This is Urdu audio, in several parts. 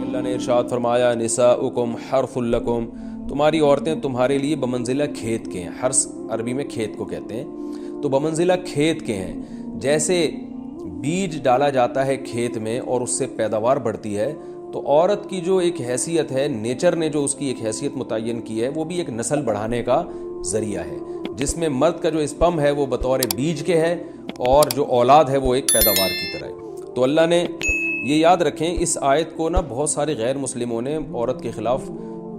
اللہ نے ارشاد فرمایا نساؤکم حرث لکم، تمہاری عورتیں تمہارے لیے بمنزلہ کھیت کے ہیں. حرث عربی میں کھیت کو کہتے ہیں، تو بمنزلہ کھیت کے ہیں. جیسے بیج ڈالا جاتا ہے کھیت میں اور اس سے پیداوار بڑھتی ہے، تو عورت کی جو ایک حیثیت ہے، نیچر نے جو اس کی ایک حیثیت متعین کی ہے، وہ بھی ایک نسل بڑھانے کا ذریعہ ہے، جس میں مرد کا جو اسپم ہے وہ بطور بیج کے ہے اور جو اولاد ہے وہ ایک پیداوار کی طرح ہے. تو اللہ نے یہ یاد رکھیں، اس آیت کو بہت سارے غیر مسلموں نے عورت کے خلاف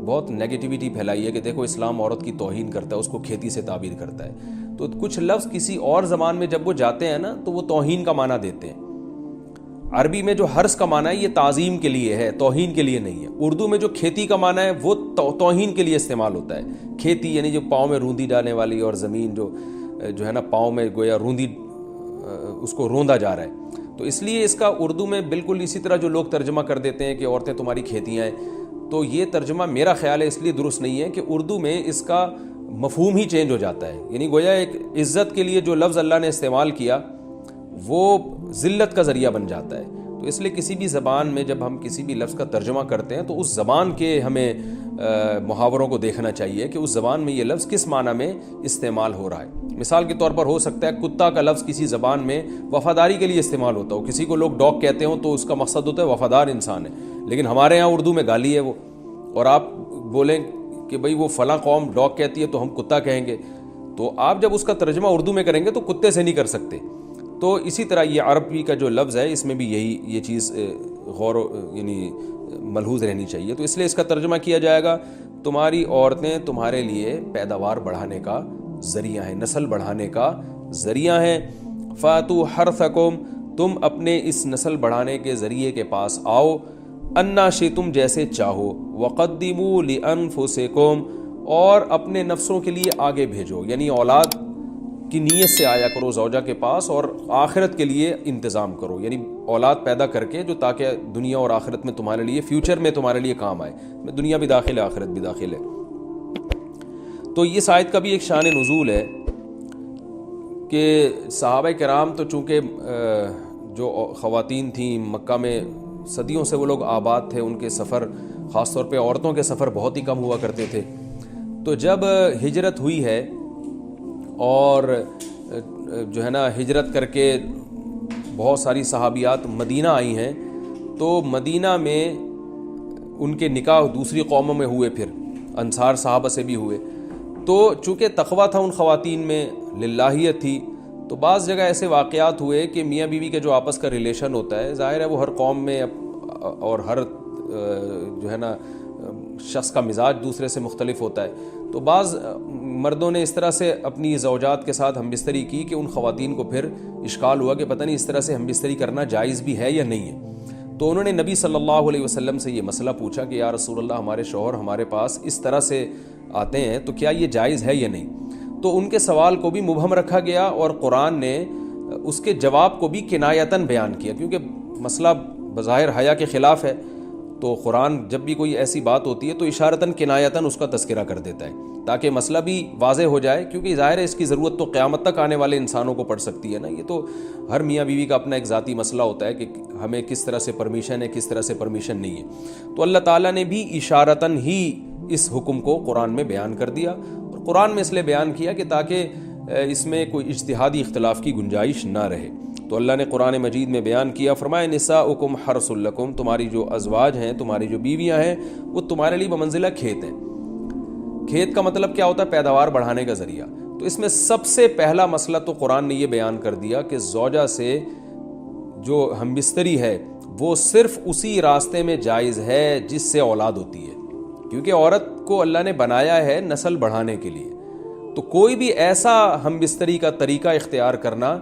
بہت نیگیٹیوٹی پھیلائی ہے کہ دیکھو اسلام عورت کی توہین کرتا ہے، اس کو کھیتی سے تعبیر کرتا ہے. تو کچھ لفظ کسی اور زبان میں جب وہ جاتے ہیں تو وہ توہین کا معنی دیتے ہیں. عربی میں جو حرث کا معنی ہے یہ تعظیم کے لیے ہے، توہین کے لیے نہیں ہے. اردو میں جو کھیتی کا معنی ہے وہ توہین کے لیے استعمال ہوتا ہے. کھیتی یعنی جو پاؤں میں روندی ڈالنے والی، اور زمین جو ہے پاؤں میں گویا روندی، اس کو روندا جا رہا ہے. تو اس لیے اس کا اردو میں بالکل اسی طرح جو لوگ ترجمہ کر دیتے ہیں کہ عورتیں تمہاری کھیتیاں ہیں، تو یہ ترجمہ میرا خیال ہے اس لیے درست نہیں ہے کہ اردو میں اس کا مفہوم ہی چینج ہو جاتا ہے. یعنی گویا ایک عزت کے لیے جو لفظ اللہ نے استعمال کیا وہ ذلت کا ذریعہ بن جاتا ہے. تو اس لیے کسی بھی زبان میں جب ہم کسی بھی لفظ کا ترجمہ کرتے ہیں تو اس زبان کے ہمیں محاوروں کو دیکھنا چاہیے کہ اس زبان میں یہ لفظ کس معنی میں استعمال ہو رہا ہے. مثال کے طور پر ہو سکتا ہے کتا کا لفظ کسی زبان میں وفاداری کے لیے استعمال ہوتا ہو، کسی کو لوگ ڈاگ کہتے ہوں تو اس کا مقصد ہوتا ہے وفادار انسان ہے، لیکن ہمارے ہاں اردو میں گالی ہے وہ، اور آپ بولیں کہ بھئی وہ فلاں قوم ڈاگ کہتی ہے تو ہم کتا کہیں گے، تو آپ جب اس کا ترجمہ اردو میں کریں گے تو کتے سے نہیں کر سکتے. تو اسی طرح یہ عربی کا جو لفظ ہے اس میں بھی یہ چیز یعنی ملحوظ رہنی چاہیے. تو اس لیے اس کا ترجمہ کیا جائے گا تمہاری عورتیں تمہارے لیے پیداوار بڑھانے کا ذریعہ ہیں، نسل بڑھانے کا ذریعہ ہیں. فاتو حرثکم، تم اپنے اس نسل بڑھانے کے ذریعے کے پاس آؤ، انا شئتم، جیسے چاہو، وقدموا لانفسکم، اور اپنے نفسوں کے لیے آگے بھیجو. یعنی اولاد کی نیت سے آیا کرو زوجہ کے پاس اور آخرت کے لیے انتظام کرو، یعنی اولاد پیدا کر کے جو تاکہ دنیا اور آخرت میں تمہارے لیے، فیوچر میں تمہارے لیے کام آئے. دنیا بھی داخل ہے، آخرت بھی داخل ہے. تو یہ آیت کا بھی ایک شان نزول ہے کہ صحابہ کرام تو چونکہ جو خواتین تھیں مکہ میں صدیوں سے وہ لوگ آباد تھے، ان کے سفر خاص طور پہ عورتوں کے سفر بہت ہی کم ہوا کرتے تھے. تو جب ہجرت ہوئی ہے اور جو ہے ہجرت کر کے بہت ساری صحابیات مدینہ آئی ہیں، تو مدینہ میں ان کے نکاح دوسری قوموں میں ہوئے، پھر انصار صحابہ سے بھی ہوئے. تو چونکہ تقویٰ تھا ان خواتین میں، للہیت تھی، تو بعض جگہ ایسے واقعات ہوئے کہ میاں بیوی کے جو آپس کا ریلیشن ہوتا ہے، ظاہر ہے وہ ہر قوم میں اور ہر جو ہے شخص کا مزاج دوسرے سے مختلف ہوتا ہے. تو بعض مردوں نے اس طرح سے اپنی زوجات کے ساتھ ہم بستری کی کہ ان خواتین کو پھر اشکال ہوا کہ پتہ نہیں اس طرح سے ہم بستری کرنا جائز بھی ہے یا نہیں ہے. تو انہوں نے نبی صلی اللہ علیہ وسلم سے یہ مسئلہ پوچھا کہ یا رسول اللہ، ہمارے شوہر ہمارے پاس اس طرح سے آتے ہیں تو کیا یہ جائز ہے یا نہیں. تو ان کے سوال کو بھی مبہم رکھا گیا اور قرآن نے اس کے جواب کو بھی کنایتاً بیان کیا، کیونکہ مسئلہ بظاہر حیا کے خلاف ہے. تو قرآن جب بھی کوئی ایسی بات ہوتی ہے تو اشارتاً کنایتاً اس کا تذکرہ کر دیتا ہے تاکہ مسئلہ بھی واضح ہو جائے، کیونکہ ظاہر ہے اس کی ضرورت تو قیامت تک آنے والے انسانوں کو پڑ سکتی ہے نا. یہ تو ہر میاں بیوی کا اپنا ایک ذاتی مسئلہ ہوتا ہے کہ ہمیں کس طرح سے پرمیشن ہے، کس طرح سے پرمیشن نہیں ہے. تو اللہ تعالیٰ نے بھی اشارتاً ہی اس حکم کو قرآن میں بیان کر دیا، اور قرآن میں اس لیے بیان کیا کہ تاکہ اس میں کوئی اجتہادی اختلاف کی گنجائش نہ رہے. تو اللہ نے قرآن مجید میں بیان کیا، فرمایا نساؤکم حرث لکم، تمہاری جو ازواج ہیں، تمہاری جو بیویاں ہیں، وہ تمہارے لیے بمنزلہ کھیت ہیں. کھیت کا مطلب کیا ہوتا ہے؟ پیداوار بڑھانے کا ذریعہ. تو اس میں سب سے پہلا مسئلہ تو قرآن نے یہ بیان کر دیا کہ زوجہ سے جو ہم بستری ہے وہ صرف اسی راستے میں جائز ہے جس سے اولاد ہوتی ہے، کیونکہ عورت کو اللہ نے بنایا ہے نسل بڑھانے کے لیے. تو کوئی بھی ایسا ہم بستری کا طریقہ اختیار کرنا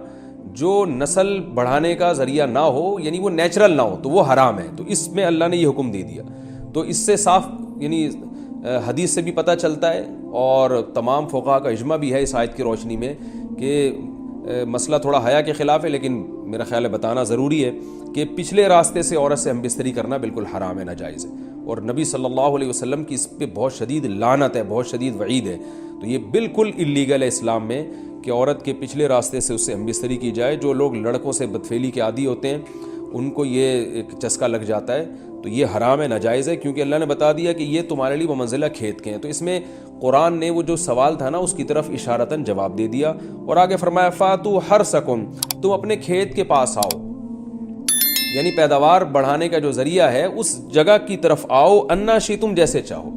جو نسل بڑھانے کا ذریعہ نہ ہو، یعنی وہ نیچرل نہ ہو، تو وہ حرام ہے. تو اس میں اللہ نے یہ حکم دے دیا. تو اس سے صاف یعنی حدیث سے بھی پتہ چلتا ہے اور تمام فقہاء کا اجماع بھی ہے اس آیت کی روشنی میں کہ مسئلہ تھوڑا حیا کے خلاف ہے، لیکن میرا خیال ہے بتانا ضروری ہے کہ پچھلے راستے سے عورت سے ہم بستری کرنا بالکل حرام ہے، ناجائز ہے. اور نبی صلی اللہ علیہ وسلم کی اس پہ بہت شدید لعنت ہے، بہت شدید وعید ہے. تو یہ بالکل اللیگل ہے اسلام میں کہ عورت کے پچھلے راستے سے اس سے ہم بستری کی جائے. جو لوگ لڑکوں سے بدفعلی کے عادی ہوتے ہیں ان کو یہ ایک چسکا لگ جاتا ہے تو یہ حرام ہے، ناجائز ہے، کیونکہ اللہ نے بتا دیا کہ یہ تمہارے لیے بمنزلہ کھیت کے ہیں۔ تو اس میں قرآن نے وہ جو سوال تھا نا اس کی طرف اشارتاً جواب دے دیا، اور آگے فرمایا فاتو حرثکم، تم اپنے کھیت کے پاس آؤ، یعنی پیداوار بڑھانے کا جو ذریعہ ہے اس جگہ کی طرف آؤ، انا شئتم، جیسے چاہو،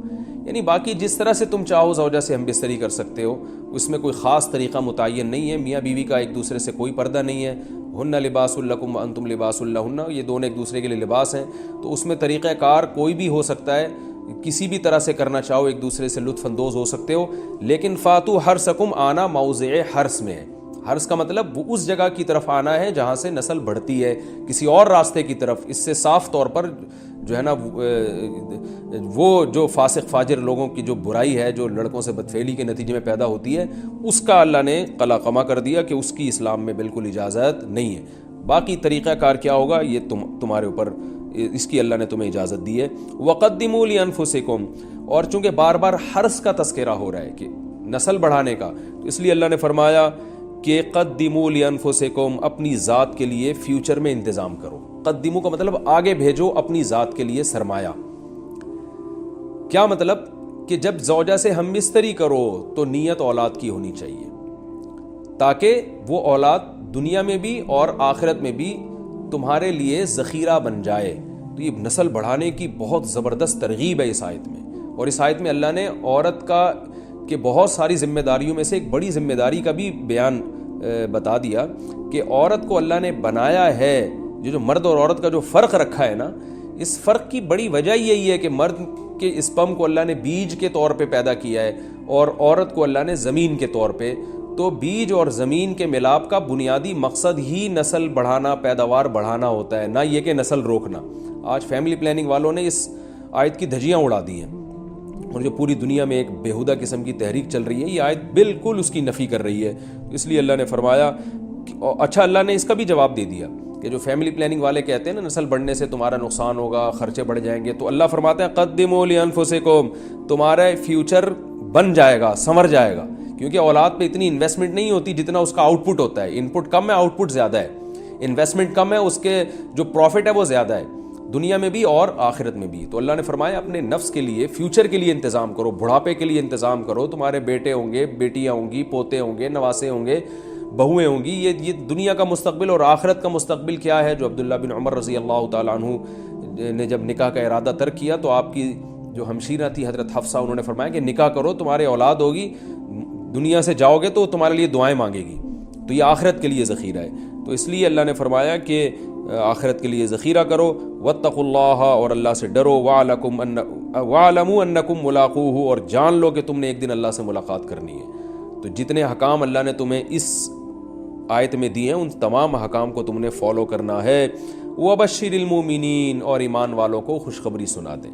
یعنی باقی جس طرح سے تم چاہو زوجہ سے ہم بستری کر سکتے ہو، اس میں کوئی خاص طریقہ متعین نہیں ہے، میاں بیوی کا ایک دوسرے سے کوئی پردہ نہیں ہے، ہن لباس لکم وانتم لباس لہن، یہ دونوں ایک دوسرے کے لیے لباس ہیں، تو اس میں طریقہ کار کوئی بھی ہو سکتا ہے، کسی بھی طرح سے کرنا چاہو ایک دوسرے سے لطف اندوز ہو سکتے ہو، لیکن فاتو حرثکم، آنا موضع حرث میں ہے۔ حرث کا مطلب وہ اس جگہ کی طرف آنا ہے جہاں سے نسل بڑھتی ہے، کسی اور راستے کی طرف، اس سے صاف طور پر جو ہے نا وہ جو فاسق فاجر لوگوں کی جو برائی ہے، جو لڑکوں سے بدفعلی کے نتیجے میں پیدا ہوتی ہے، اس کا اللہ نے قلع قمع کر دیا کہ اس کی اسلام میں بالکل اجازت نہیں ہے۔ باقی طریقہ کار کیا ہوگا یہ تمہارے اوپر، اس کی اللہ نے تمہیں اجازت دی ہے۔ وَقَدِّمُوا لِأَنفُسِكُمْ، اور چونکہ بار بار حرث کا تذکرہ ہو رہا ہے کہ نسل بڑھانے کا، تو اس لیے اللہ نے فرمایا کہ قدموا لانفسکم، اپنی ذات کے لیے فیوچر میں انتظام کرو۔ قدموا کا مطلب آگے بھیجو اپنی ذات کے لیے سرمایہ۔ کیا مطلب؟ کہ جب زوجہ سے ہم بستری کرو تو نیت اولاد کی ہونی چاہیے، تاکہ وہ اولاد دنیا میں بھی اور آخرت میں بھی تمہارے لیے ذخیرہ بن جائے۔ تو یہ نسل بڑھانے کی بہت زبردست ترغیب ہے اس آیت میں، اور اس آیت میں اللہ نے عورت کا کہ بہت ساری ذمہ داریوں میں سے ایک بڑی ذمہ داری کا بھی بیان بتا دیا کہ عورت کو اللہ نے بنایا ہے، جو مرد اور عورت کا جو فرق رکھا ہے نا، اس فرق کی بڑی وجہ یہی ہے کہ مرد کے اسپم کو اللہ نے بیج کے طور پہ پیدا کیا ہے اور عورت کو اللہ نے زمین کے طور پہ۔ تو بیج اور زمین کے ملاپ کا بنیادی مقصد ہی نسل بڑھانا، پیداوار بڑھانا ہوتا ہے، نہ یہ کہ نسل روکنا۔ آج فیملی پلاننگ والوں نے اس آیت کی دھجیاں اڑا دی ہیں، اور جو پوری دنیا میں ایک بیہودہ قسم کی تحریک چل رہی ہے، یہ آیت بالکل اس کی نفی کر رہی ہے۔ اس لیے اللہ نے فرمایا، اچھا اللہ نے اس کا بھی جواب دے دیا کہ جو فیملی پلاننگ والے کہتے ہیں نا نسل بڑھنے سے تمہارا نقصان ہوگا، خرچے بڑھ جائیں گے، تو اللہ فرماتے ہیں قدموا لانفسکم، تمہارا فیوچر بن جائے گا، سنور جائے گا، کیونکہ اولاد پہ اتنی انویسٹمنٹ نہیں ہوتی جتنا اس کا آؤٹ پٹ ہوتا ہے۔ ان پٹ کم ہے، آؤٹ پٹ زیادہ ہے، انویسٹمنٹ کم ہے، اس کے جو پروفٹ ہے وہ زیادہ ہے، دنیا میں بھی اور آخرت میں بھی۔ تو اللہ نے فرمایا اپنے نفس کے لیے، فیوچر کے لیے انتظام کرو، بڑھاپے کے لیے انتظام کرو، تمہارے بیٹے ہوں گے، بیٹیاں ہوں گی، پوتے ہوں گے، نواسے ہوں گے، بہویں ہوں گی، یہ دنیا کا مستقبل اور آخرت کا مستقبل کیا ہے۔ جو عبداللہ بن عمر رضی اللہ تعالیٰ عنہ نے جب نکاح کا ارادہ ترک کیا تو آپ کی جو ہمشیرہ تھی حضرت حفصہ، انہوں نے فرمایا کہ نکاح کرو، تمہارے اولاد ہوگی، دنیا سے جاؤ گے تو تمہارے لیے دعائیں مانگے گی، تو یہ آخرت کے لیے ذخیرہ ہے۔ تو اس لیے اللہ نے فرمایا کہ آخرت کے لیے ذخیرہ کرو، واتقوا اللہ، اور اللہ سے ڈرو، واعلموا انکم ملاقوہ، اور جان لو کہ تم نے ایک دن اللہ سے ملاقات کرنی ہے۔ تو جتنے حکام اللہ نے تمہیں اس آیت میں دیے ہیں ان تمام حکام کو تم نے فالو کرنا ہے۔ وبشر المومنین، اور ایمان والوں کو خوشخبری سنا دیں۔